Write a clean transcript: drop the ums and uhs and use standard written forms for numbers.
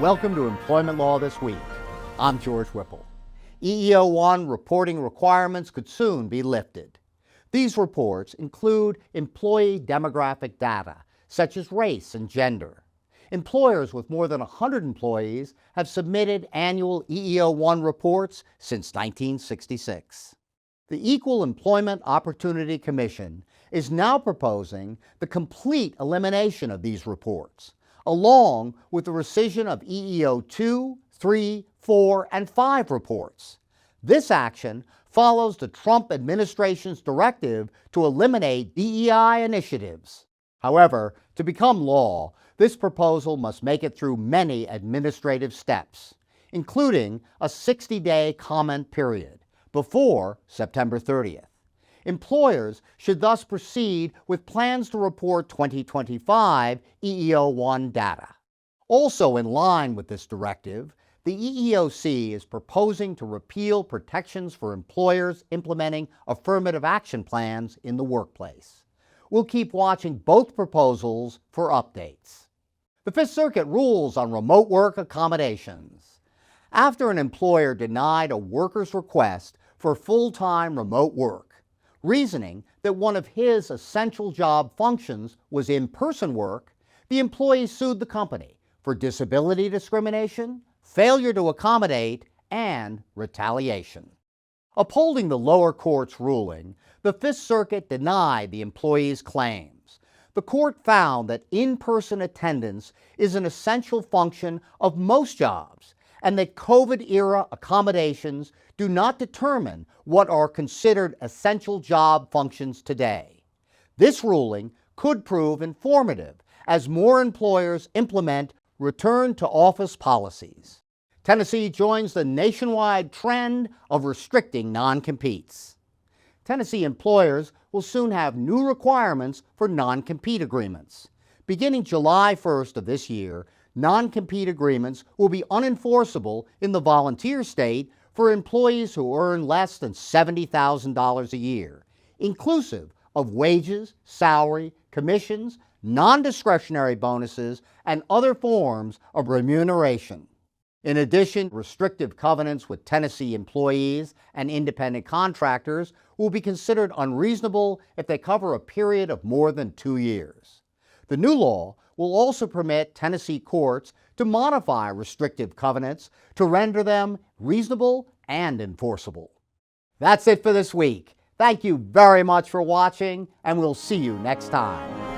Welcome to Employment Law This Week. I'm George Whipple. EEO-1 reporting requirements could soon be lifted. These reports include employee demographic data, such as race and gender. Employers with more than 100 employees have submitted annual EEO-1 reports since 1966. The Equal Employment Opportunity Commission is now proposing the complete elimination of these reports, along with the rescission of EEO-2, 3, 4, and 5 reports. This action follows the Trump administration's directive to eliminate DEI initiatives. However, to become law, this proposal must make it through many administrative steps, including a 60-day comment period before September 30th. Employers should thus proceed with plans to report 2025 EEO-1 data. Also in line with this directive, the EEOC is proposing to repeal protections for employers implementing affirmative action plans in the workplace. We'll keep watching both proposals for updates. The Fifth Circuit rules on remote work accommodations. After an employer denied a worker's request for full-time remote work, reasoning that one of his essential job functions was in-person work, the employee sued the company for disability discrimination, failure to accommodate, and retaliation. Upholding the lower court's ruling, the Fifth Circuit denied the employee's claims. The court found that in-person attendance is an essential function of most jobs, and that COVID-era accommodations do not determine what are considered essential job functions today. This ruling could prove informative as more employers implement return-to-office policies. Tennessee joins the nationwide trend of restricting non-competes. Tennessee employers will soon have new requirements for non-compete agreements. Beginning July 1st of this year, non-compete agreements will be unenforceable in the volunteer state for employees who earn less than $70,000 a year, inclusive of wages, salary, commissions, nondiscretionary bonuses, and other forms of remuneration. In addition, restrictive covenants with Tennessee employees and independent contractors will be considered unreasonable if they cover a period of more than 2 years. The new law will also permit Tennessee courts to modify restrictive covenants to render them reasonable and enforceable. That's it for this week. Thank you very much for watching, and we'll see you next time.